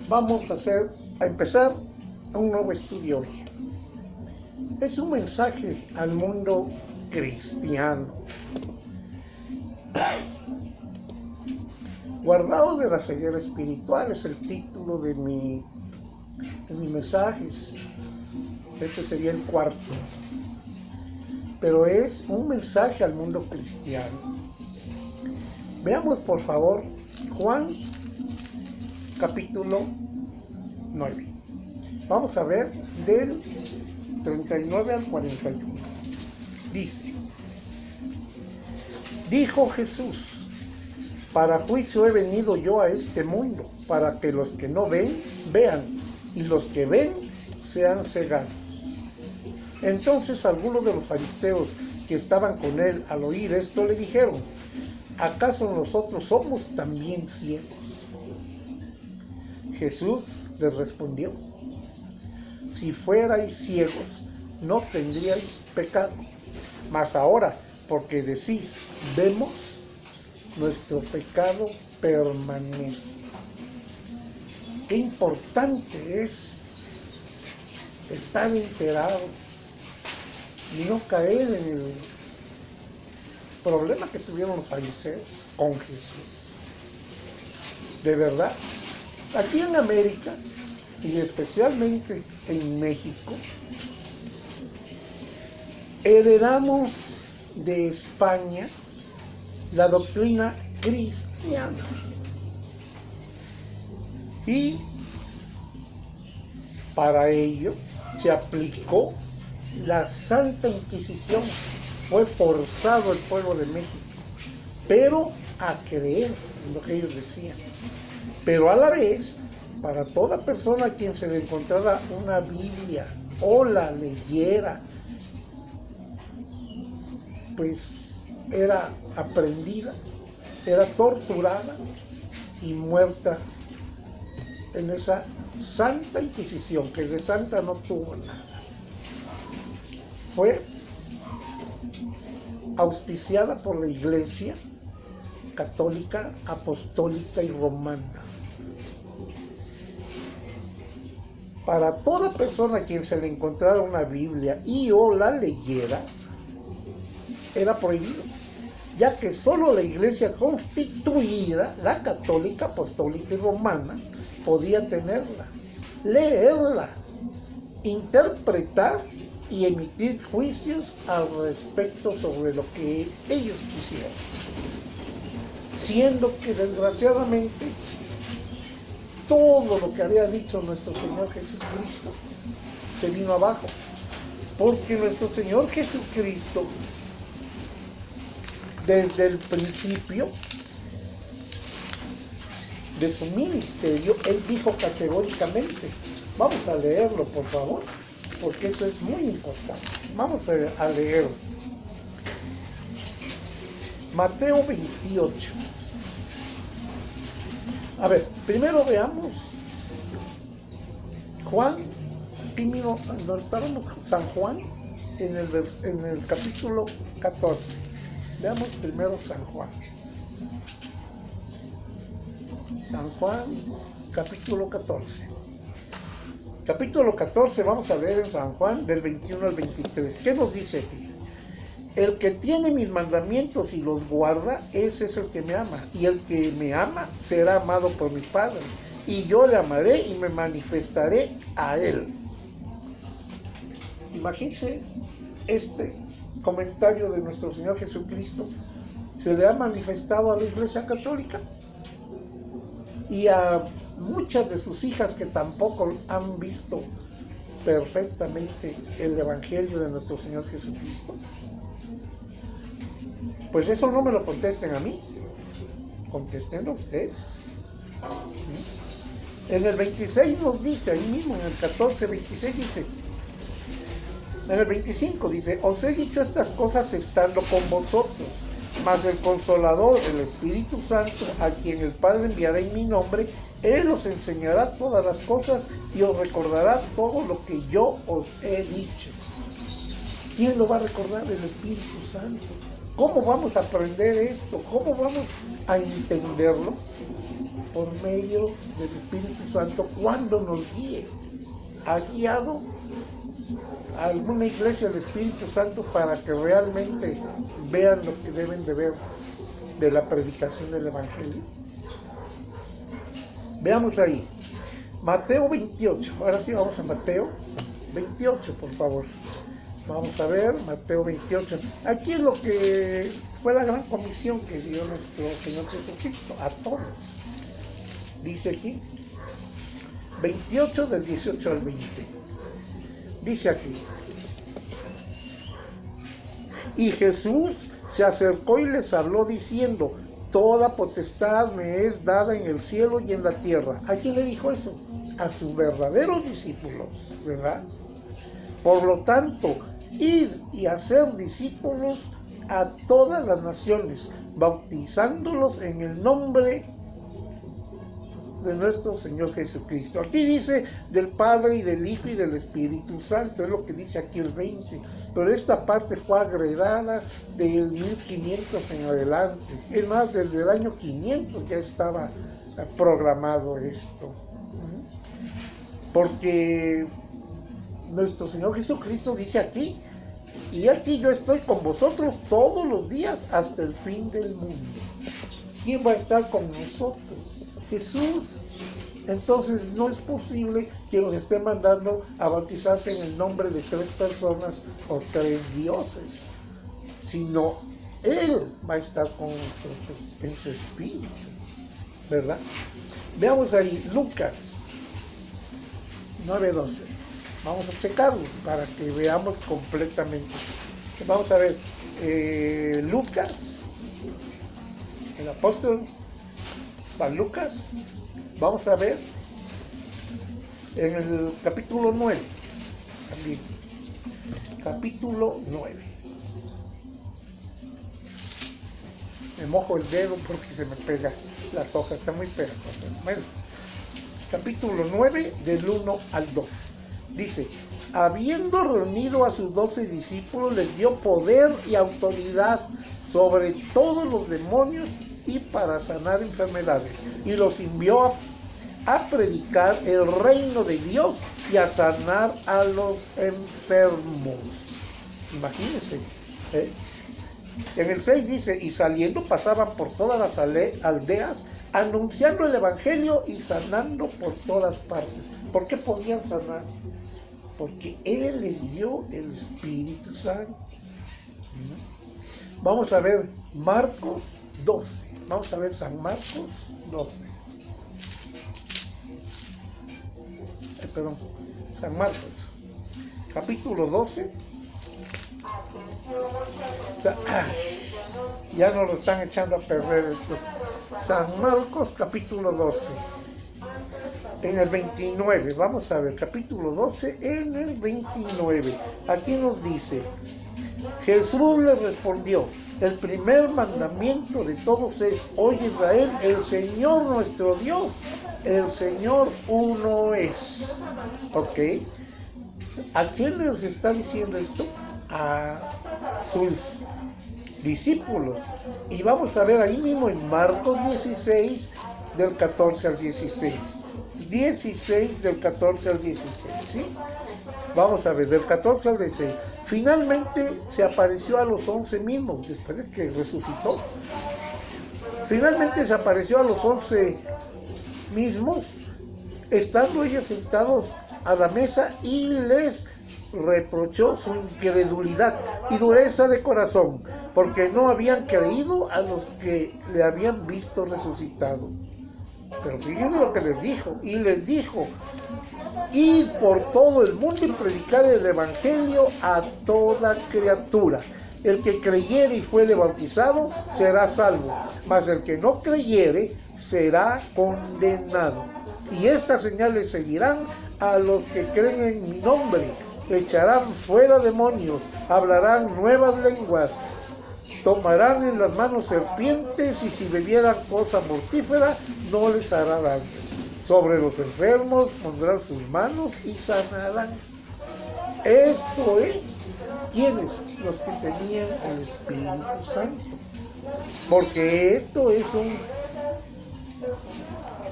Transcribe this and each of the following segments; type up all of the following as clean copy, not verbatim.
Vamos a empezar un nuevo estudio hoy. Es un mensaje al mundo cristiano. Guardado de la ceguera espiritual es el título de mi mensaje. Este sería el cuarto. Pero es un mensaje al mundo cristiano. Veamos por favor Juan capítulo 9. Vamos a ver del 39 al 41. Dice: dijo Jesús: para juicio he venido yo a este mundo, para que los que no ven, vean, y los que ven, sean cegados. Entonces algunos de los fariseos que estaban con él al oír esto le dijeron: ¿acaso nosotros somos también ciegos? Jesús les respondió: si fuerais ciegos, no tendríais pecado. Mas ahora, porque decís, vemos, nuestro pecado permanece. Qué importante es estar enterado y no caer en el problema que tuvieron los fariseos con Jesús. De verdad, aquí en América y especialmente en México, heredamos de España la doctrina cristiana y para ello se aplicó la Santa Inquisición. Fue forzado el pueblo de México, pero a creer en lo que ellos decían. Pero a la vez, para toda persona a quien se le encontrara una Biblia o la leyera, pues era aprendida, era torturada y muerta en esa Santa Inquisición, que de santa no tuvo nada. Fue auspiciada por la Iglesia católica, apostólica y romana. Para toda persona a quien se le encontrara una Biblia y o la leyera, era prohibido, ya que solo la Iglesia constituida, la católica, apostólica y romana, podía tenerla, leerla, interpretar y emitir juicios al respecto sobre lo que ellos quisieran. Siendo que desgraciadamente todo lo que había dicho nuestro Señor Jesucristo se vino abajo, porque nuestro Señor Jesucristo desde el principio de su ministerio, él dijo categóricamente, vamos a leerlo por favor, porque eso es muy importante. Vamos a leerlo. Mateo 28. A ver, primero veamos Juan, primero nos paramos San Juan en el capítulo 14. Veamos primero San Juan. San Juan, capítulo 14. Capítulo 14, vamos a leer en San Juan del 21 al 23. ¿Qué nos dice aquí? El que tiene mis mandamientos y los guarda, ese es el que me ama. Y el que me ama será amado por mi Padre. Y yo le amaré y me manifestaré a él. Imagínense este comentario de nuestro Señor Jesucristo. Se le ha manifestado a la Iglesia Católica y a muchas de sus hijas que tampoco han visto perfectamente el Evangelio de nuestro Señor Jesucristo. Pues eso no me lo contesten a mí, contestenlo ustedes. En el 26 nos dice, ahí mismo en el 14, 26 dice, en el 25 dice, os he dicho estas cosas estando con vosotros, mas el Consolador, el Espíritu Santo, a quien el Padre enviará en mi nombre, Él os enseñará todas las cosas y os recordará todo lo que yo os he dicho. ¿Quién lo va a recordar? El Espíritu Santo. ¿Cómo vamos a aprender esto? ¿Cómo vamos a entenderlo? por medio del Espíritu Santo cuando nos guíe. Ha guiado a alguna iglesia del Espíritu Santo para que realmente vean lo que deben de ver de la predicación del Evangelio. Veamos ahí, Mateo 28, ahora sí vamos a Mateo 28, por favor. Vamos a ver, Mateo 28. Aquí es lo que fue la gran comisión que dio nuestro Señor Jesucristo a todos. Dice aquí, 28 del 18 al 20. Dice aquí, y Jesús se acercó y les habló diciendo, toda potestad me es dada en el cielo y en la tierra. ¿A quién le dijo eso? A sus verdaderos discípulos, ¿verdad? Por lo tanto, id y hacer discípulos a todas las naciones, bautizándolos en el nombre de nuestro Señor Jesucristo. Aquí dice del Padre y del Hijo y del Espíritu Santo, es lo que dice aquí el 20, pero esta parte fue agregada del 1500 en adelante. Es más, desde el año 500 ya estaba programado esto, porque nuestro Señor Jesucristo dice aquí, y aquí yo estoy con vosotros todos los días hasta el fin del mundo. ¿Quién va a estar con nosotros? Jesús. Entonces no es posible que nos esté mandando a bautizarse en el nombre de 3 personas o 3 dioses, sino Él va a estar con nosotros en su espíritu, ¿verdad? Veamos ahí, Lucas 9:12. Vamos a checarlo para que veamos completamente. Vamos a ver, Lucas, el apóstol San Lucas, vamos a ver en el capítulo 9, también, capítulo 9. Me mojo el dedo porque se me pega las hojas, están muy pegajosas. Bueno, capítulo 9, del 1 al 2. Dice, habiendo reunido a sus 12 discípulos, les dio poder y autoridad sobre todos los demonios y para sanar enfermedades, y los envió a predicar el reino de Dios y a sanar a los enfermos. Imagínense, En el 6 dice, y saliendo pasaban por todas las aldeas, anunciando el evangelio y sanando por todas partes. ¿Por qué podían sanar? Porque Él les dio el Espíritu Santo. Vamos a ver Marcos 12. Vamos a ver San Marcos 12. San Marcos, capítulo 12. Ya nos lo están echando a perder esto. San Marcos, capítulo 12. En el 29, vamos a ver, capítulo 12, en el 29. Aquí nos dice, Jesús le respondió, el primer mandamiento de todos es, oye Israel, el Señor nuestro Dios, el Señor uno es. ¿Ok? ¿A quién les está diciendo esto? A sus discípulos. Y vamos a ver ahí mismo en Marcos 16, del 14 al 16. 16 del 14 al 16, ¿sí? Vamos a ver, del 14 al 16. Finalmente se apareció a los 11 mismos, después de que resucitó. Finalmente se apareció a los 11 mismos, estando ellos sentados a la mesa, y les reprochó su incredulidad y dureza de corazón, porque no habían creído a los que le habían visto resucitado. Pero fíjense lo que les dijo, y les dijo, id por todo el mundo y predicar el evangelio a toda criatura. El que creyere y fuere bautizado será salvo, mas el que no creyere será condenado. Y estas señales seguirán a los que creen en mi nombre: echarán fuera demonios, hablarán nuevas lenguas, tomarán en las manos serpientes, y si bebieran cosa mortífera no les hará daño. Sobre los enfermos pondrán sus manos y sanarán. Esto es, ¿quiénes? Los que tenían el Espíritu Santo. Porque esto es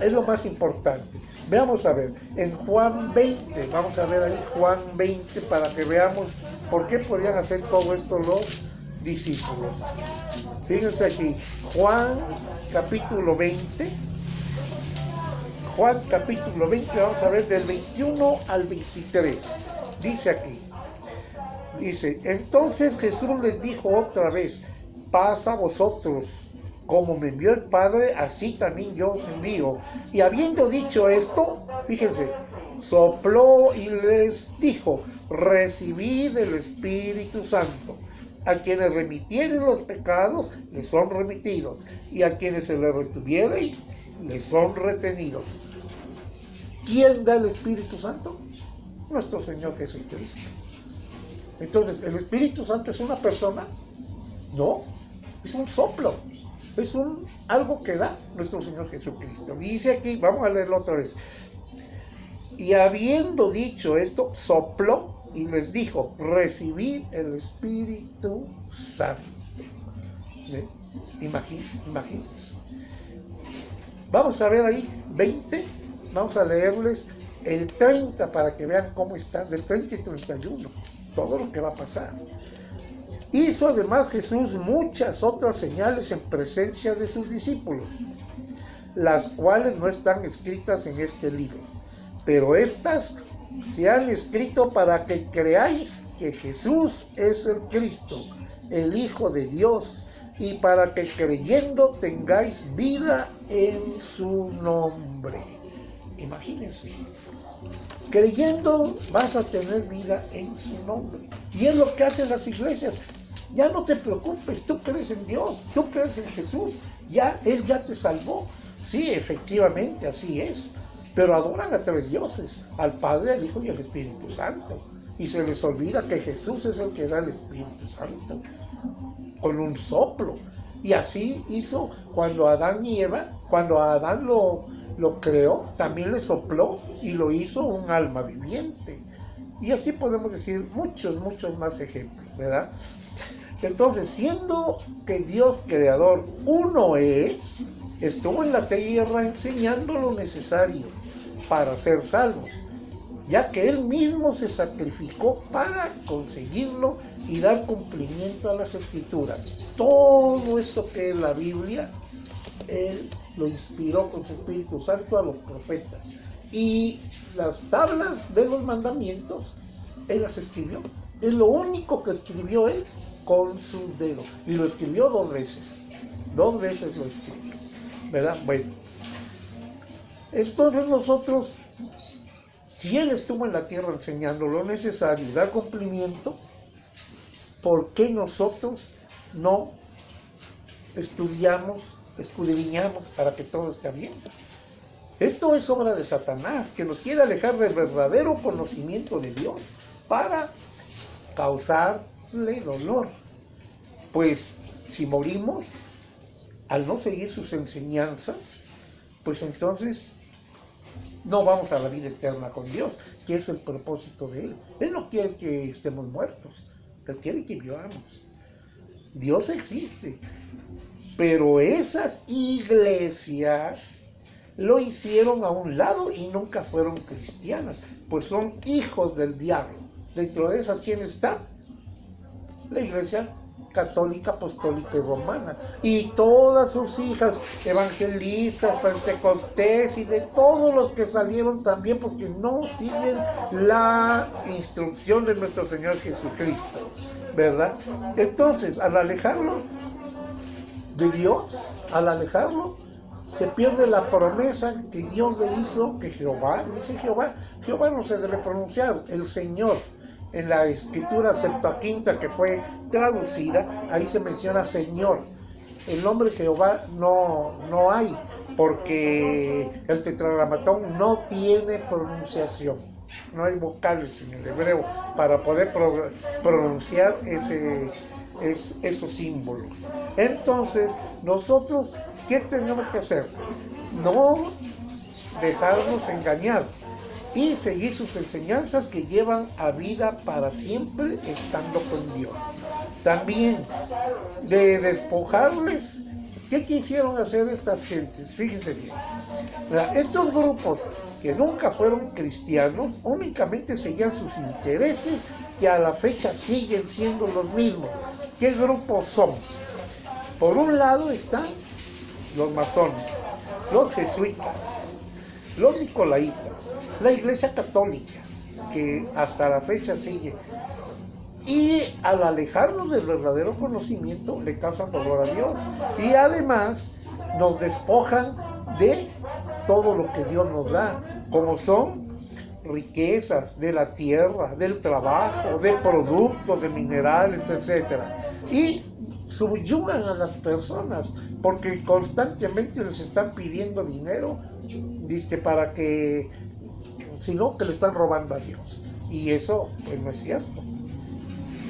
Es lo más importante. Veamos a ver, en Juan 20, vamos a ver ahí Juan 20 para que veamos por qué podían hacer todo esto los discípulos. Fíjense aquí, Juan capítulo 20, vamos a ver del 21 al 23. Dice aquí, dice, entonces Jesús les dijo otra vez, paz a vosotros. Como me envió el Padre, así también yo os envío. Y habiendo dicho esto, fíjense, sopló y les dijo, recibid el Espíritu Santo. A quienes remitieren los pecados, les son remitidos. Y a quienes se les retuviereis, les son retenidos. ¿Quién da el Espíritu Santo? Nuestro Señor Jesucristo. Entonces, ¿el Espíritu Santo es una persona? No, es un soplo. Es algo que da nuestro Señor Jesucristo. Dice aquí, vamos a leerlo otra vez. Y habiendo dicho esto, sopló y les dijo, recibid el Espíritu Santo. Imagínense. Vamos a ver ahí 20, vamos a leerles el 30 para que vean cómo está, del 30 y 31, todo lo que va a pasar. Hizo además Jesús muchas otras señales en presencia de sus discípulos, las cuales no están escritas en este libro, pero estas se han escrito para que creáis que Jesús es el Cristo, el Hijo de Dios, y para que creyendo tengáis vida en su nombre. Imagínense, creyendo vas a tener vida en su nombre. Y es lo que hacen las iglesias. Ya no te preocupes, tú crees en Dios, tú crees en Jesús, ya Él ya te salvó. Sí, efectivamente, así es. Pero adoran a tres dioses, al Padre, al Hijo y al Espíritu Santo. Y se les olvida que Jesús es el que da el Espíritu Santo, con un soplo. Y así hizo cuando Adán y Eva, cuando a Adán lo creó, también le sopló y lo hizo un alma viviente. Y así podemos decir muchos más ejemplos, ¿verdad? Entonces, siendo que Dios creador uno es, estuvo en la tierra enseñando lo necesario para ser salvos, ya que Él mismo se sacrificó para conseguirlo y dar cumplimiento a las Escrituras. Todo esto que es la Biblia, Él lo inspiró con su Espíritu Santo a los profetas. Y las tablas de los mandamientos, Él las escribió. Es lo único que escribió Él con su dedo. Y lo escribió 2 veces. 2 veces lo escribió, ¿verdad? Bueno. Entonces nosotros, si Él estuvo en la tierra enseñando lo necesario y dar cumplimiento, ¿por qué nosotros no estudiamos, escudriñamos para que todo esté bien? Esto es obra de Satanás, que nos quiere alejar del verdadero conocimiento de Dios para causarle dolor. Pues si morimos al no seguir sus enseñanzas, pues entonces no vamos a la vida eterna con Dios, que es el propósito de Él. Él no quiere que estemos muertos, Él quiere que vivamos. Dios existe, pero esas iglesias lo hicieron a un lado y nunca fueron cristianas, pues son hijos del diablo. Dentro de esas, ¿quién está? La Iglesia Católica, Apostólica y Romana, y todas sus hijas, evangelistas, pentecostés y de todos los que salieron también, porque no siguen la instrucción de nuestro Señor Jesucristo, ¿verdad? Entonces, al alejarlo de Dios, se pierde la promesa que Dios le hizo, que Jehová, dice Jehová no se debe pronunciar, el Señor. En la escritura Septuaginta que fue traducida, ahí se menciona Señor. El nombre Jehová no hay, porque el tetragramatón no tiene pronunciación. No hay vocales en el hebreo para poder pronunciar esos símbolos. Entonces, nosotros, ¿qué tenemos que hacer? No dejarnos engañar y seguir sus enseñanzas que llevan a vida para siempre estando con Dios. También de despojarles ¿Qué quisieron hacer estas gentes? Fíjense bien. Estos grupos que nunca fueron cristianos únicamente seguían sus intereses, que a la fecha siguen siendo los mismos. ¿Qué grupos son? Por un lado están los masones, los jesuitas, los nicolaitas, la Iglesia Católica, que hasta la fecha sigue. Y al alejarnos del verdadero conocimiento le causan dolor a Dios. Y además nos despojan de todo lo que Dios nos da, como son riquezas de la tierra, del trabajo, de productos, de minerales, etc. Y subyugan a las personas porque constantemente les están pidiendo dinero, dice, para que, si no, que le están robando a Dios. Y eso pues no es cierto.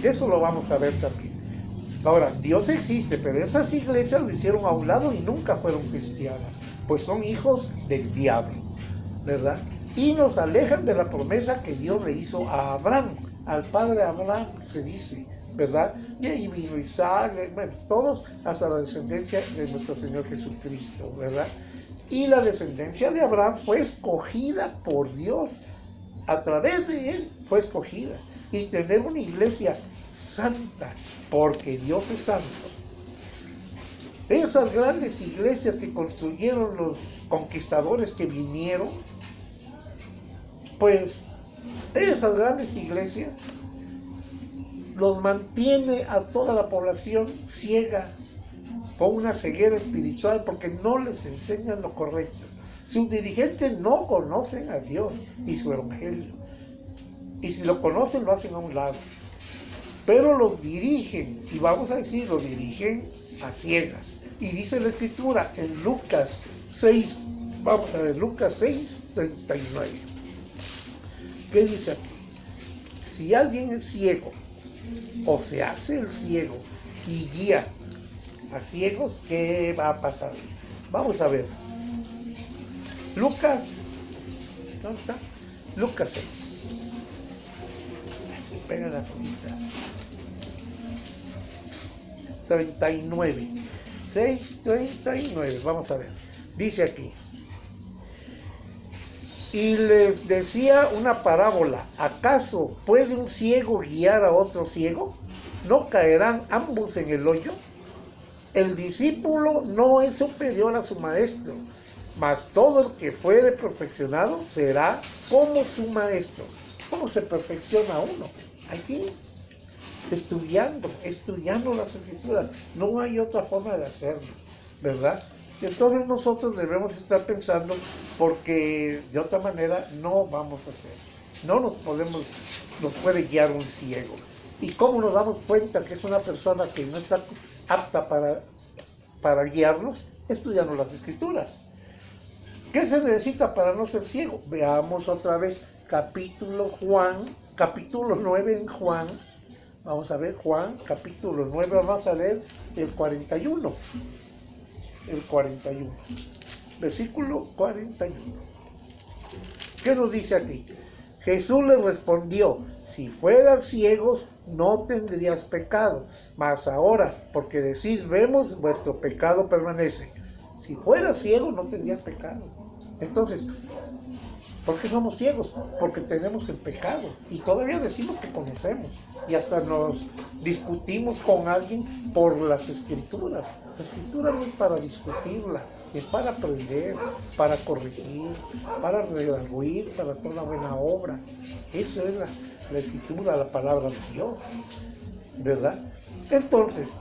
Eso lo vamos a ver también. Ahora, Dios existe, pero esas iglesias lo hicieron a un lado y nunca fueron cristianas, pues son hijos del diablo, ¿verdad? Y nos alejan de la promesa que Dios le hizo a Abraham, al padre Abraham, se dice, ¿verdad? Y ahí vino Isaac, bueno, todos hasta la descendencia de nuestro Señor Jesucristo, ¿verdad? Y la descendencia de Abraham fue escogida por Dios, a través de él fue escogida. Y tener una iglesia santa, porque Dios es santo. Esas grandes iglesias que construyeron los conquistadores que vinieron, pues esas grandes iglesias los mantiene a toda la población ciega, con una ceguera espiritual, porque no les enseñan lo correcto. Sus dirigentes no conocen a Dios y su evangelio. Y si lo conocen, lo hacen a un lado. Pero los dirigen, y vamos a decir, los dirigen a ciegas. Y dice la Escritura en Lucas 6, vamos a ver, Lucas 6, 39. ¿Qué dice aquí? Si alguien es ciego, o se hace el ciego, y guía a ciegos, ¿qué va a pasar? Vamos a ver. Lucas, ¿dónde está? Lucas 6. Pega las hojitas. 39. 6:39. Vamos a ver. Dice aquí. Y les decía una parábola. ¿Acaso puede un ciego guiar a otro ciego? ¿No caerán ambos en el hoyo? El discípulo no es superior a su maestro, mas todo el que fuere perfeccionado será como su maestro. ¿Cómo se perfecciona uno? Aquí, estudiando las Escrituras. No hay otra forma de hacerlo, ¿verdad? Entonces nosotros debemos estar pensando, porque de otra manera no vamos a hacer. No nos puede guiar un ciego. ¿Y cómo nos damos cuenta que es una persona que no está apta para guiarnos? Estudiando las Escrituras. ¿Qué se necesita para no ser ciego? Veamos otra vez capítulo 9 en Juan. Vamos a ver Juan, capítulo 9, vamos a leer el 41. El 41. Versículo 41. ¿Qué nos dice aquí? Jesús le respondió: si fueras ciegos, no tendrías pecado, mas ahora, porque decís vemos, vuestro pecado permanece. Si fueras ciego, no tendrías pecado. Entonces, ¿por qué somos ciegos? Porque tenemos el pecado y todavía decimos que conocemos, y hasta nos discutimos con alguien por las Escrituras. La Escritura no es para discutirla, es para aprender, para corregir, para redarguir, para toda buena obra. Eso es la Escritura, la palabra de Dios, ¿verdad? Entonces,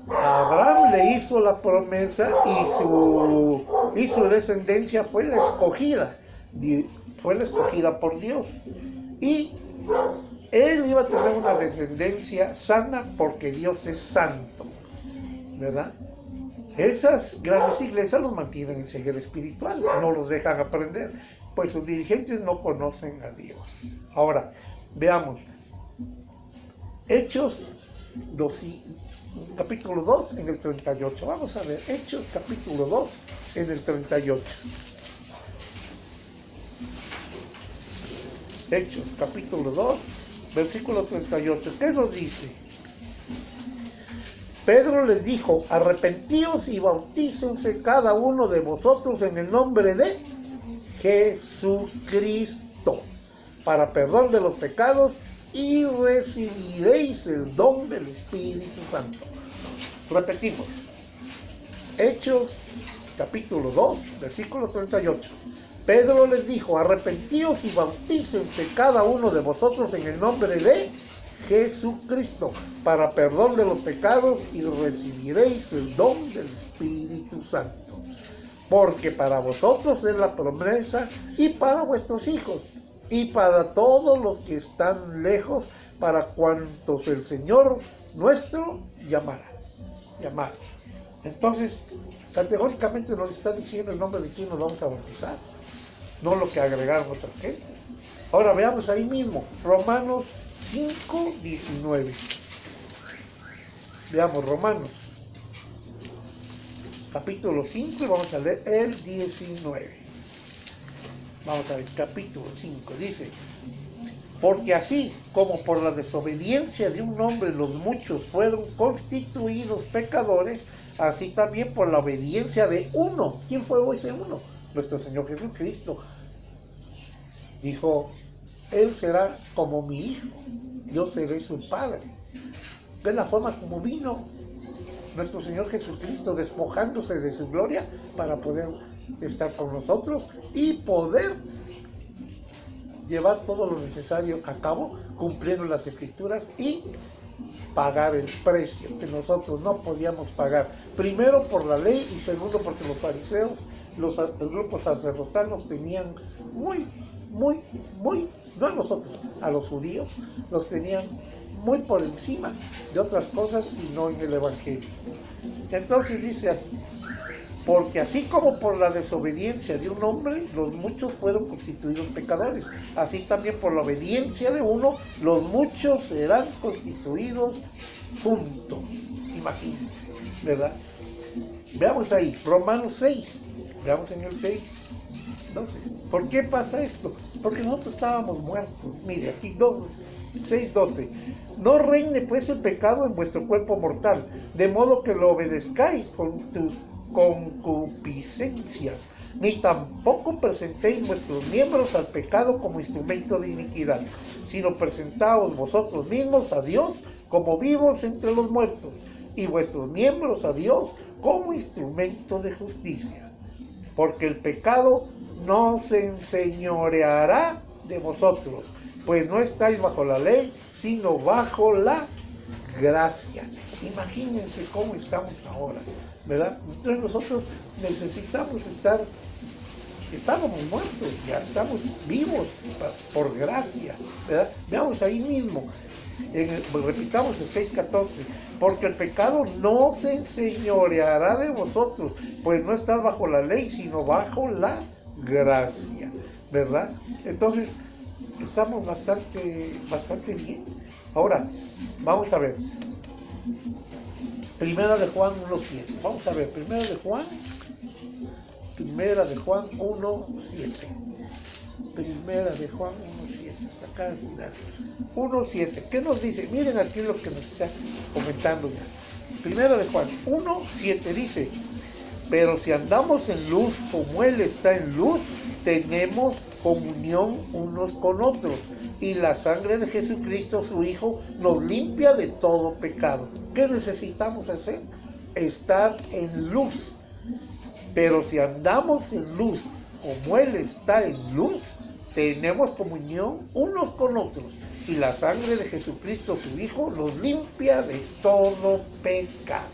Abraham le hizo la promesa y su descendencia fue la escogida por Dios. Y él iba a tener una descendencia sana porque Dios es santo, ¿verdad? Esas grandes iglesias los mantienen en ceguera espiritual, no los dejan aprender, pues sus dirigentes no conocen a Dios. Ahora, veamos, Hechos 2, capítulo 2 en el 38. Vamos a ver, Hechos capítulo 2 en el 38. Hechos capítulo 2, versículo 38. ¿Qué nos dice? Pedro les dijo: arrepentíos y bautícense cada uno de vosotros en el nombre de Jesucristo para perdón de los pecados, y recibiréis el don del Espíritu Santo. Repetimos. Hechos capítulo 2, versículo 38. Pedro les dijo: arrepentíos y bautícense cada uno de vosotros en el nombre de Jesucristo para perdón de los pecados, y recibiréis el don del Espíritu Santo. Porque para vosotros es la promesa, y para vuestros hijos, y para todos los que están lejos, para cuantos el Señor nuestro llamara. Entonces, categóricamente nos está diciendo el nombre de quién nos vamos a bautizar, no lo que agregaron otras gentes. Ahora veamos ahí mismo, Romanos 5:19. Veamos Romanos capítulo 5 y vamos a leer el 19. Vamos a ver, capítulo 5, dice: porque así como por la desobediencia de un hombre los muchos fueron constituidos pecadores, así también por la obediencia de uno. ¿Quién fue ese uno? Nuestro Señor Jesucristo. Dijo: Él será como mi hijo, yo seré su padre. Es la forma como vino nuestro Señor Jesucristo, despojándose de su gloria para poder estar con nosotros y poder llevar todo lo necesario a cabo, cumpliendo las Escrituras y pagar el precio que nosotros no podíamos pagar. Primero por la ley y segundo porque los fariseos, el grupo sacerdotal nos tenían muy, no a nosotros, a los judíos, los tenían muy por encima de otras cosas y no en el Evangelio. Entonces dice: porque así como por la desobediencia de un hombre los muchos fueron constituidos pecadores, así también por la obediencia de uno los muchos serán constituidos juntos. Imagínense, ¿verdad? Veamos ahí, Romanos 6, veamos en el 6, 12. ¿Por qué pasa esto? Porque nosotros estábamos muertos. Mire, aquí 6:12. No reine pues el pecado en vuestro cuerpo mortal, de modo que lo obedezcáis con tus concupiscencias, ni tampoco presentéis vuestros miembros al pecado como instrumento de iniquidad, sino presentaos vosotros mismos a Dios como vivos entre los muertos, y vuestros miembros a Dios como instrumento de justicia. Porque el pecado no se enseñoreará de vosotros, pues no estáis bajo la ley, sino bajo la gracia. Imagínense cómo estamos ahora, ¿verdad? Entonces nosotros necesitamos estábamos muertos, ya estamos vivos por gracia, ¿verdad? Veamos ahí mismo, repitamos el 6:14, porque el pecado no se enseñoreará de vosotros, pues no estás bajo la ley, sino bajo la gracia, ¿verdad? Entonces, estamos bastante bien. Ahora, vamos a ver. Primera de Juan 1:7. Vamos a ver, Primera de Juan 1:7. Primera de Juan 1:7. Hasta acá al final. 1:7. ¿Qué nos dice? Miren aquí lo que nos está comentando ya. Primera de Juan 1:7 dice: pero si andamos en luz como Él está en luz, tenemos comunión unos con otros, y la sangre de Jesucristo, su Hijo, nos limpia de todo pecado. ¿Qué necesitamos hacer? Estar en luz. Pero si andamos en luz como Él está en luz, tenemos comunión unos con otros, y la sangre de Jesucristo, su Hijo, nos limpia de todo pecado.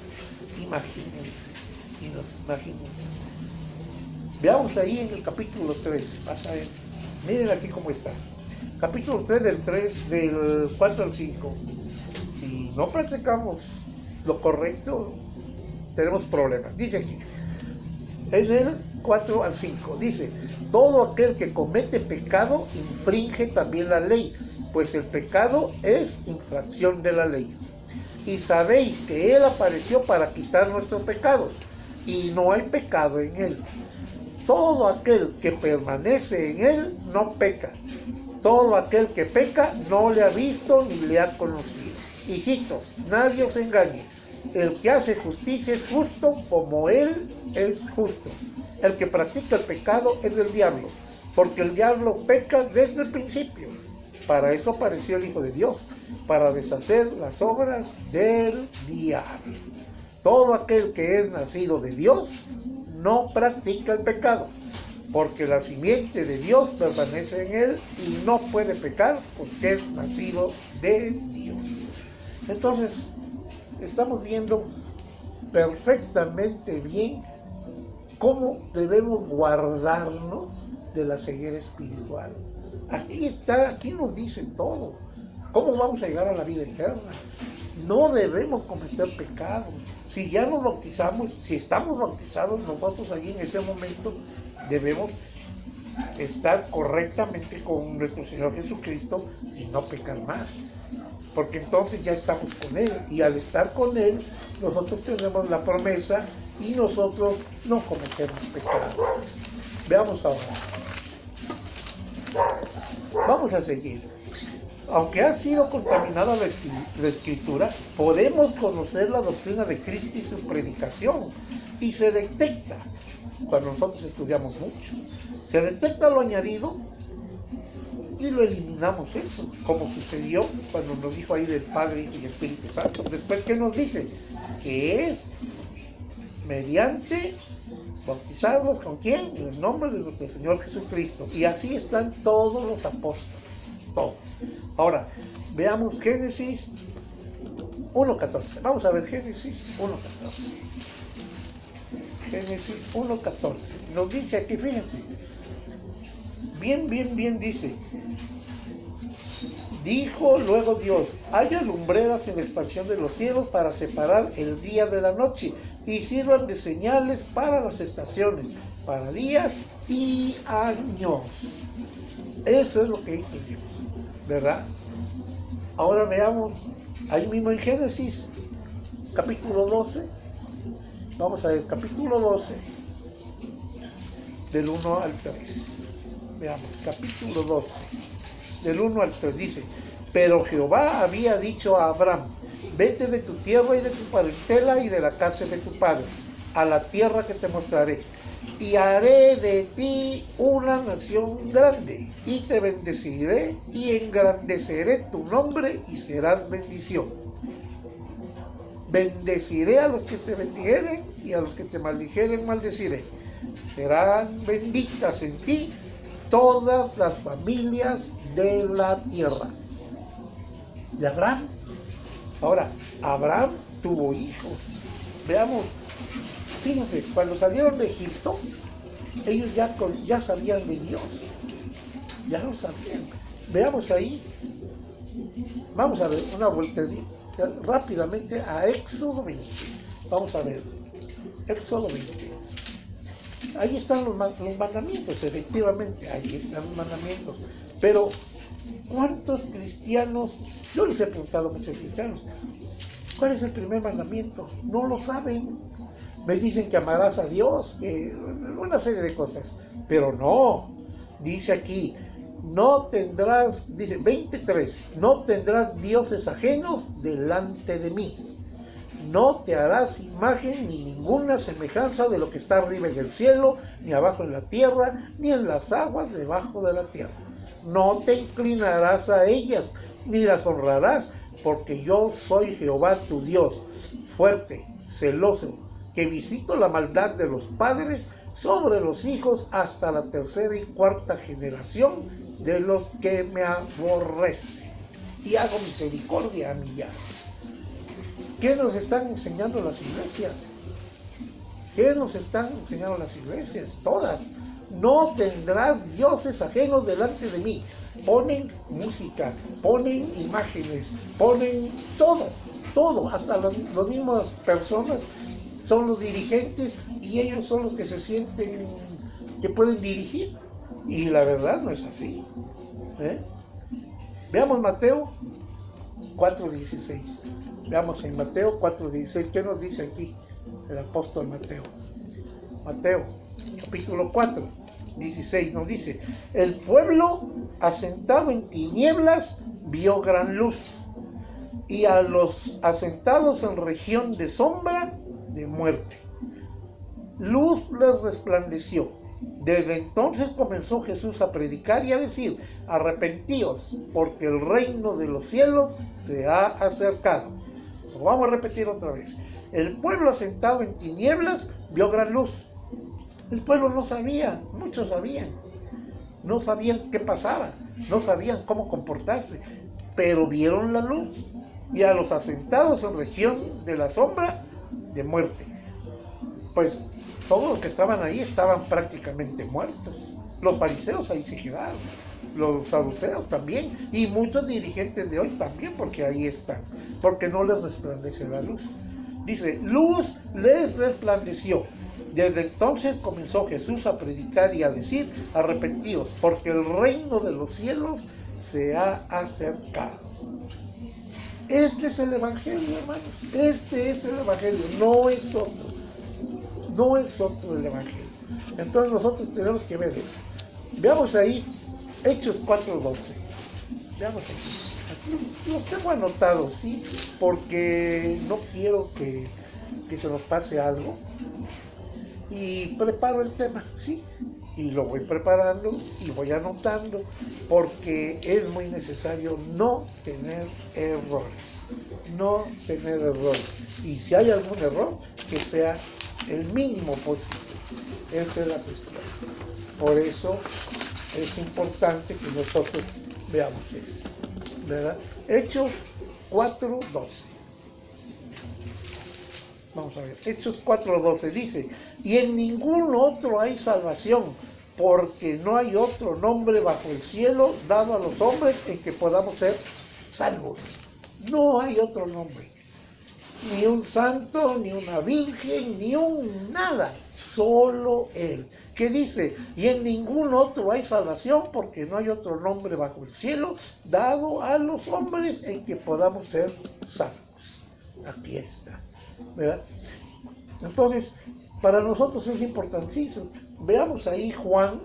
Imagínense. Imagínense. Veamos ahí en el capítulo 3. Pasa ahí. Miren aquí cómo está. Capítulo 3 del 4 al 5. Si no practicamos lo correcto, tenemos problemas. Dice aquí, en el 4 al 5, dice: todo aquel que comete pecado infringe también la ley, pues el pecado es infracción de la ley. Y sabéis que Él apareció para quitar nuestros pecados, y no hay pecado en Él. Todo aquel que permanece en Él no peca. Todo aquel que peca no le ha visto ni le ha conocido. Hijitos, nadie os engañe. El que hace justicia es justo como Él es justo. El que practica el pecado es del diablo, porque el diablo peca desde el principio. Para eso apareció el Hijo de Dios, para deshacer las obras del diablo. Todo aquel que es nacido de Dios no practica el pecado, porque la simiente de Dios permanece en él y no puede pecar porque es nacido de Dios. Entonces, estamos viendo perfectamente bien cómo debemos guardarnos de la ceguera espiritual. Aquí está, aquí nos dice todo. ¿Cómo vamos a llegar a la vida eterna? No debemos cometer pecado. Si ya nos bautizamos, si estamos bautizados nosotros allí en ese momento, debemos estar correctamente con nuestro Señor Jesucristo y no pecar más. Porque entonces ya estamos con Él, y al estar con Él, nosotros tenemos la promesa y nosotros no cometemos pecado. Veamos ahora. Vamos a seguir. Aunque ha sido contaminada la Escritura, podemos conocer la doctrina de Cristo y su predicación, y se detecta, cuando nosotros estudiamos mucho, se detecta lo añadido y lo eliminamos eso, como sucedió cuando nos dijo ahí del Padre, Hijo y Espíritu Santo. Después, ¿qué nos dice? Que es mediante bautizarnos ¿con quién? En el nombre de nuestro Señor Jesucristo. Y así están todos los apóstoles, todos. Ahora, veamos Génesis 1.14. Vamos a ver Génesis 1.14. Génesis 1.14. Nos dice aquí, fíjense. Bien dice. Dijo luego Dios: haya lumbreras en la expansión de los cielos para separar el día de la noche, y sirvan de señales para las estaciones, para días y años. Eso es lo que hizo Dios, ¿verdad? Ahora veamos, ahí mismo en Génesis, capítulo 12. Vamos a ver, capítulo 12, del 1 al 3. Veamos, capítulo 12, del 1 al 3, dice: pero Jehová había dicho a Abraham: vete de tu tierra y de tu parentela y de la casa de tu padre, a la tierra que te mostraré, y haré de ti una nación grande, y te bendeciré, y engrandeceré tu nombre, y serás bendición. Bendeciré a los que te bendijeren, y a los que te maldijeren maldeciré. Serán benditas en ti todas las familias de la tierra. De Abraham. Ahora, Abraham tuvo hijos. Veamos, fíjense, cuando salieron de Egipto, ellos ya sabían de Dios. Ya lo sabían. Veamos ahí. Vamos a ver una vuelta rápidamente a Éxodo 20. Vamos a ver. Éxodo 20. Ahí están los mandamientos, efectivamente, ahí están los mandamientos. Pero, ¿cuántos cristianos? Yo les he preguntado a muchos cristianos, ¿cuál es el primer mandamiento? No lo saben. Me dicen que amarás a Dios, una serie de cosas. Pero no, dice aquí, no tendrás, dice 23, no tendrás dioses ajenos delante de mí. No te harás imagen ni ninguna semejanza de lo que está arriba en el cielo, ni abajo en la tierra, ni en las aguas debajo de la tierra. No te inclinarás a ellas, ni las honrarás, porque yo soy Jehová tu Dios, fuerte, celoso, que visito la maldad de los padres sobre los hijos hasta la tercera y cuarta generación de los que me aborrecen, y hago misericordia a millares. ¿Qué nos están enseñando las iglesias? ¿Qué nos están enseñando las iglesias? Todas. No tendrás dioses ajenos delante de mí. Ponen música, ponen imágenes, ponen todo. Hasta las mismas personas son los dirigentes y ellos son los que se sienten que pueden dirigir. Y la verdad no es así. Veamos Mateo 4:16. Veamos en Mateo 4:16, ¿qué nos dice aquí el apóstol Mateo? Mateo, capítulo 4:16, nos dice: el pueblo asentado en tinieblas vio gran luz, y a los asentados en región de sombra de muerte. Luz les resplandeció. Desde entonces comenzó Jesús a predicar y a decir: arrepentíos, porque el reino de los cielos se ha acercado. Lo vamos a repetir otra vez. El pueblo asentado en tinieblas vio gran luz. El pueblo no sabía, muchos sabían. No sabían qué pasaba, no sabían cómo comportarse, pero vieron la luz. Y a los asentados en región de la sombra de muerte. Pues todos los que estaban ahí estaban prácticamente muertos. Los fariseos ahí se quedaron, los saduceos también, y muchos dirigentes de hoy también, porque ahí están, porque no les resplandece la luz. Dice: luz les resplandeció. Desde entonces comenzó Jesús a predicar y a decir: arrepentíos, porque el reino de los cielos se ha acercado. Este es el evangelio, hermanos. Este es el evangelio, no es otro. No es otro el evangelio. Entonces nosotros tenemos que ver eso. Veamos ahí Hechos 4:12. Veamos aquí. Los tengo anotados, ¿sí? Porque no quiero que se nos pase algo. Y preparo el tema, ¿sí? Y lo voy preparando y voy anotando, porque es muy necesario no tener errores. No tener errores. Y si hay algún error, que sea el mínimo posible. Esa es la cuestión. Por eso es importante que nosotros veamos esto, ¿verdad? Hechos 4:12. Vamos a ver, Hechos 4:12 dice: y en ningún otro hay salvación, porque no hay otro nombre bajo el cielo dado a los hombres en que podamos ser salvos. No hay otro nombre. Ni un santo, ni una virgen, ni un nada. Solo Él. ¿Qué dice? Y en ningún otro hay salvación, porque no hay otro nombre bajo el cielo dado a los hombres en que podamos ser salvos. Aquí está, ¿verdad? Entonces, para nosotros es importantísimo. Veamos ahí Juan,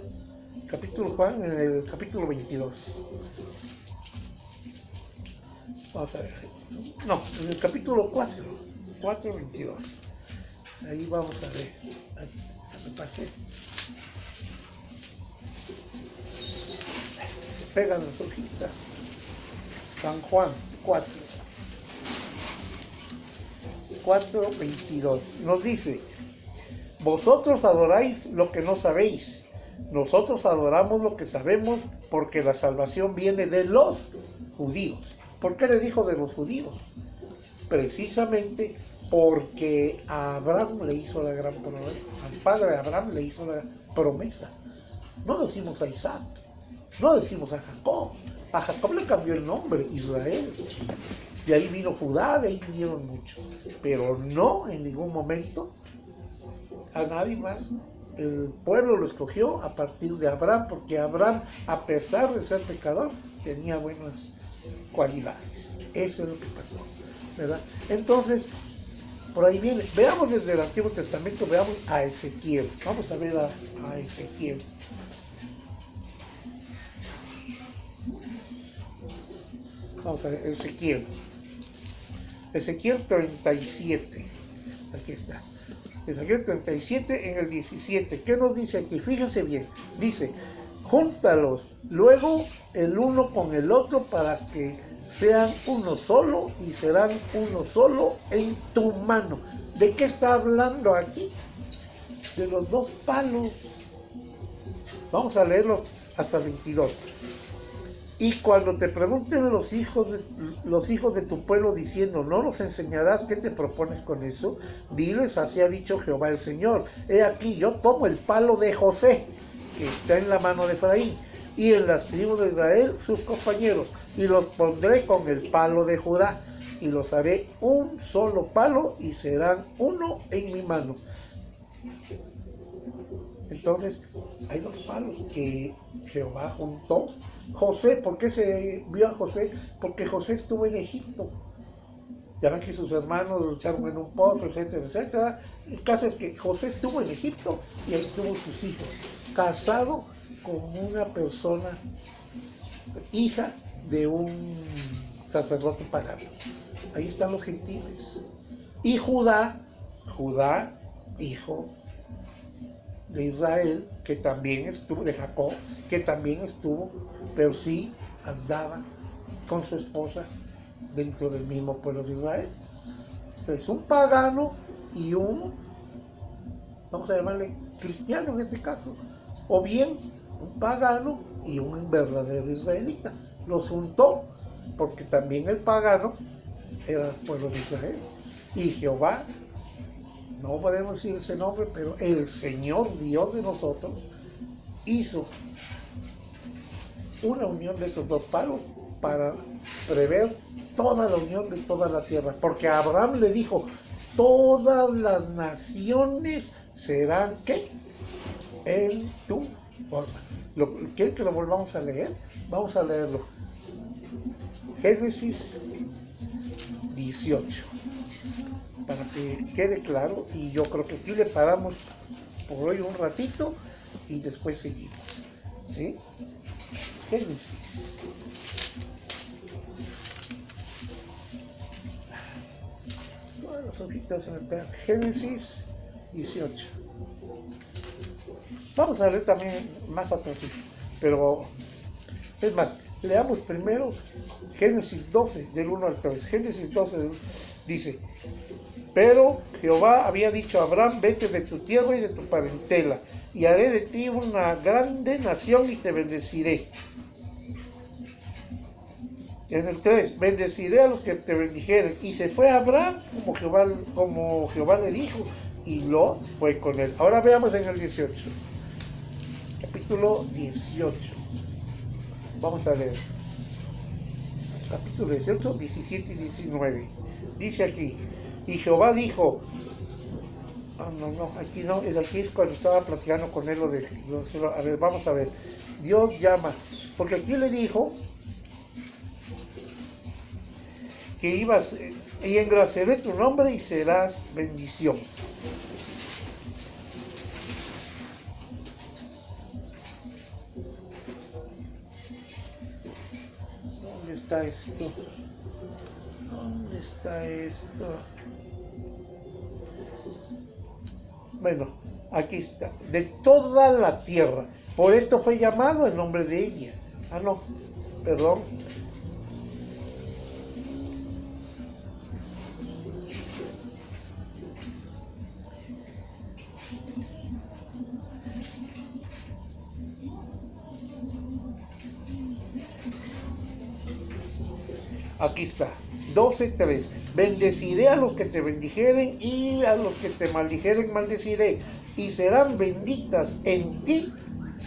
en el capítulo 22. Vamos a ver. No, en el capítulo 4:22. Ahí vamos a ver. Me pasé. Se pegan las hojitas. San Juan 4:22. Nos dice: vosotros adoráis lo que no sabéis. Nosotros adoramos lo que sabemos, porque la salvación viene de los judíos. ¿Por qué le dijo de los judíos? Precisamente porque a Abraham le hizo la gran promesa. Al padre de Abraham le hizo la promesa. No decimos a Isaac, no decimos a Jacob. A Jacob le cambió el nombre, Israel. De ahí vino Judá, de ahí vinieron muchos. Pero no en ningún momento a nadie más. El pueblo lo escogió a partir de Abraham, porque Abraham, a pesar de ser pecador, tenía buenas cualidades. Eso es lo que pasó, ¿verdad? Entonces, por ahí viene. Veamos desde el Antiguo Testamento, veamos a Ezequiel. Vamos a ver a Ezequiel. Vamos a ver, Ezequiel 37. Aquí está. Ezequiel 37 en el 17. ¿Qué nos dice aquí? Fíjense bien. Dice: júntalos luego el uno con el otro para que sean uno solo, y serán uno solo en tu mano. ¿De qué está hablando aquí? De los dos palos. Vamos a leerlo hasta el 22. Y cuando te pregunten los hijos de tu pueblo diciendo: ¿no nos enseñarás qué te propones con eso? Diles: así ha dicho Jehová el Señor. He aquí, yo tomo el palo de José, que está en la mano de Efraín, y en las tribus de Israel sus compañeros, y los pondré con el palo de Judá, y los haré un solo palo, y serán uno en mi mano. Entonces, hay dos palos que Jehová juntó. José, ¿por qué se vio a José? Porque José estuvo en Egipto. Ya ven que sus hermanos lo echaron en un pozo, etcétera, etcétera. El caso es que José estuvo en Egipto y ahí tuvo sus hijos, casado con una persona, hija de un sacerdote pagano. ahí están los gentiles. Y Judá, hijo de Israel, que también estuvo, de Jacob, que también estuvo, pero sí andaba con su esposa dentro del mismo pueblo de Israel. Entonces, un pagano y un, vamos a llamarle cristiano en este caso, o bien un pagano y un verdadero israelita. Los juntó, porque también el pagano era el pueblo de Israel. Y Jehová, no podemos decir ese nombre, pero el Señor Dios de nosotros hizo una unión de esos dos palos para prever toda la unión de toda la tierra, porque a Abraham le dijo, todas las naciones serán, ¿qué? En tu forma. ¿Quieren que lo volvamos a leer? Vamos a leerlo. Génesis 18, para que quede claro, y yo creo que aquí le paramos por hoy un ratito y después seguimos, ¿sí? Génesis. Todas las hojitas se me pegan. Génesis 18. Vamos a leer también más atrás, pero es más, leamos primero Génesis 12, del 1 al 3. Génesis 12 dice, pero Jehová había dicho a Abraham, vete de tu tierra y de tu parentela, y haré de ti una grande nación y te bendeciré. En el 3, bendeciré a los que te bendijeren. Y se fue Abraham como Jehová le dijo, y Lot fue con él. Ahora veamos en el 18. Capítulo 18. Vamos a leer. Capítulo 18, 17 y 19. Dice aquí, y Jehová dijo, aquí es cuando estaba platicando con él a ver, vamos a ver. Dios llama, porque aquí le dijo que ibas, y engraciaré tu nombre y serás bendición. ¿Dónde está esto? ¿Dónde está esto? Bueno, aquí está. De toda la tierra. Por esto fue llamado el nombre de ella. Perdón. Aquí está, 12:3. Bendeciré a los que te bendijeren y a los que te maldijeren maldeciré. Y serán benditas en ti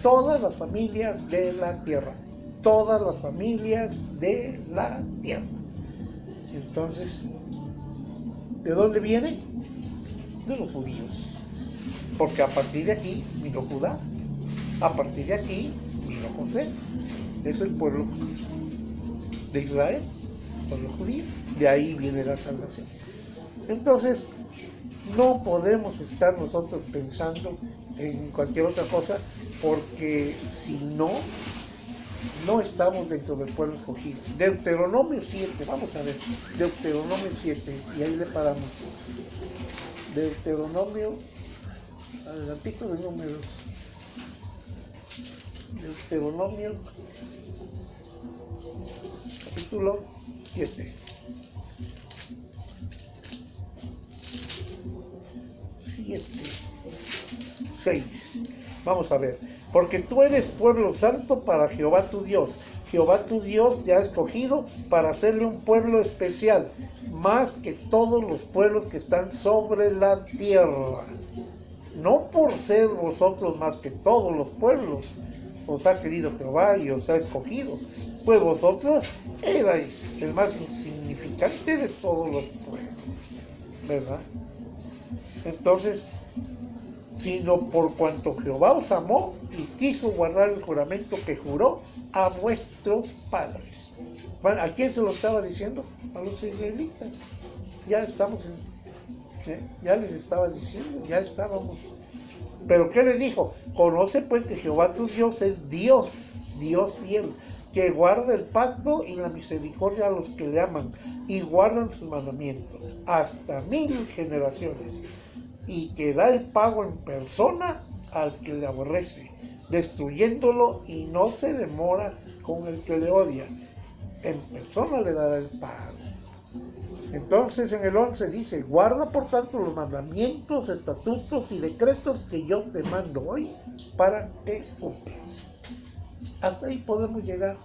todas las familias de la tierra. Todas las familias de la tierra. Entonces, ¿de dónde viene? De los judíos. Porque a partir de aquí vino Judá. A partir de aquí vino José. Es el pueblo de Israel. Pueblo judío, de ahí viene la salvación. Entonces, no podemos estar nosotros pensando en cualquier otra cosa, porque si no, no estamos dentro del pueblo escogido. Deuteronomio 7, vamos a ver, Deuteronomio 7, y ahí le paramos. Deuteronomio, adelantito de números. Deuteronomio, capítulo 7. 6. Vamos a ver. Porque tú eres pueblo santo para Jehová tu Dios. Jehová tu Dios te ha escogido para hacerle un pueblo especial, más que todos los pueblos que están sobre la tierra. No por ser vosotros más que todos los pueblos, os ha querido Jehová y os ha escogido, pues vosotros erais el más insignificante de todos los pueblos, ¿verdad? Entonces, sino por cuanto Jehová os amó y quiso guardar el juramento que juró a vuestros padres. Bueno, ¿a quién se lo estaba diciendo? A los israelitas. Ya estamos ya les estaba diciendo, ya estábamos. ¿Pero qué le dijo? Conoce pues que Jehová tu Dios es Dios, Dios fiel, que guarda el pacto y la misericordia a los que le aman y guardan sus mandamientos hasta 1000 generaciones, y que da el pago en persona al que le aborrece, destruyéndolo, y no se demora con el que le odia. En persona le dará el pago. Entonces en el 11 dice: guarda por tanto los mandamientos, estatutos y decretos que yo te mando hoy para que cumplas. Hasta ahí podemos llegar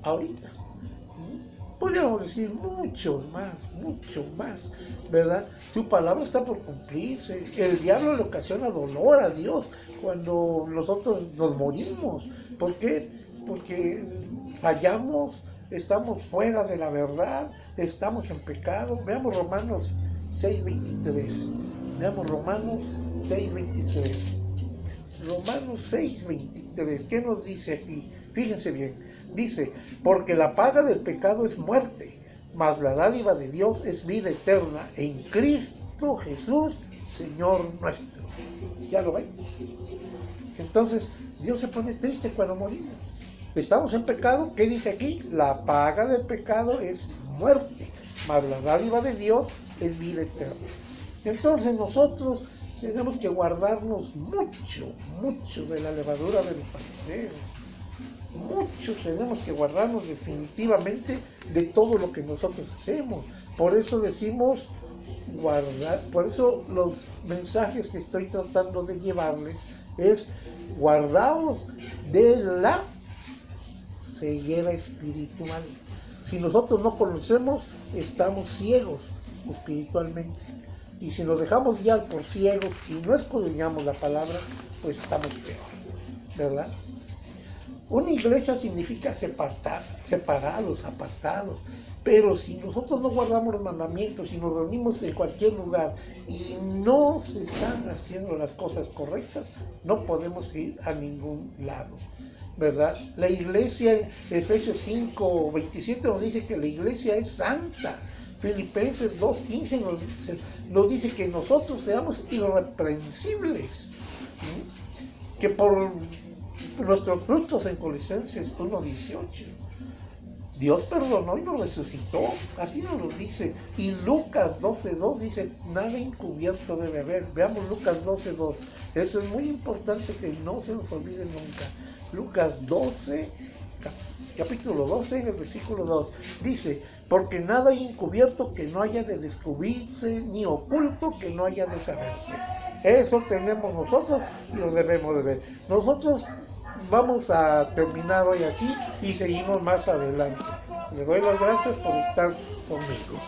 ahorita. Podríamos decir mucho más, ¿verdad? Su palabra está por cumplirse. El diablo le ocasiona dolor a Dios cuando nosotros nos morimos. ¿Por qué? Porque fallamos, estamos fuera de la verdad, estamos en pecado. Veamos Romanos 6:23. Veamos Romanos 6:23. Romanos 6:23. ¿Qué nos dice aquí? Fíjense bien. Dice: porque la paga del pecado es muerte, mas la dádiva de Dios es vida eterna en Cristo Jesús, Señor nuestro. ¿Ya lo ven? Entonces, Dios se pone triste cuando morimos. Estamos en pecado. ¿Qué dice aquí? La paga del pecado es muerte, mas la dádiva de Dios es vida eterna. Entonces nosotros tenemos que guardarnos mucho de la levadura de los fariseos. Mucho tenemos que guardarnos definitivamente de todo lo que nosotros hacemos. Por eso decimos guardar, por eso los mensajes que estoy tratando de llevarles es: guardaos de la ceguera espiritual. Si nosotros no conocemos, estamos ciegos espiritualmente. Y si nos dejamos guiar por ciegos y no escudriñamos la palabra, pues estamos peor, ¿verdad? Una iglesia significa separados, apartados. Pero si nosotros no guardamos los mandamientos, si nos reunimos en cualquier lugar y no se están haciendo las cosas correctas, no podemos ir a ningún lado, ¿verdad? La iglesia, en Efesios 5:27 nos dice que la iglesia es santa. Filipenses 2:15 nos dice que nosotros seamos irreprensibles, que por nuestros frutos en Colosenses 1:18. Dios perdonó y nos resucitó, así nos lo dice. Y Lucas 12:2 dice: nada encubierto debe haber. Veamos Lucas 12:2. Eso es muy importante que no se nos olvide nunca. Lucas 12, capítulo 12, en el versículo 2, dice: porque nada hay encubierto que no haya de descubrirse, ni oculto que no haya de saberse. Eso tenemos nosotros y lo debemos de ver. Nosotros vamos a terminar hoy aquí y seguimos más adelante. Le doy las gracias por estar conmigo.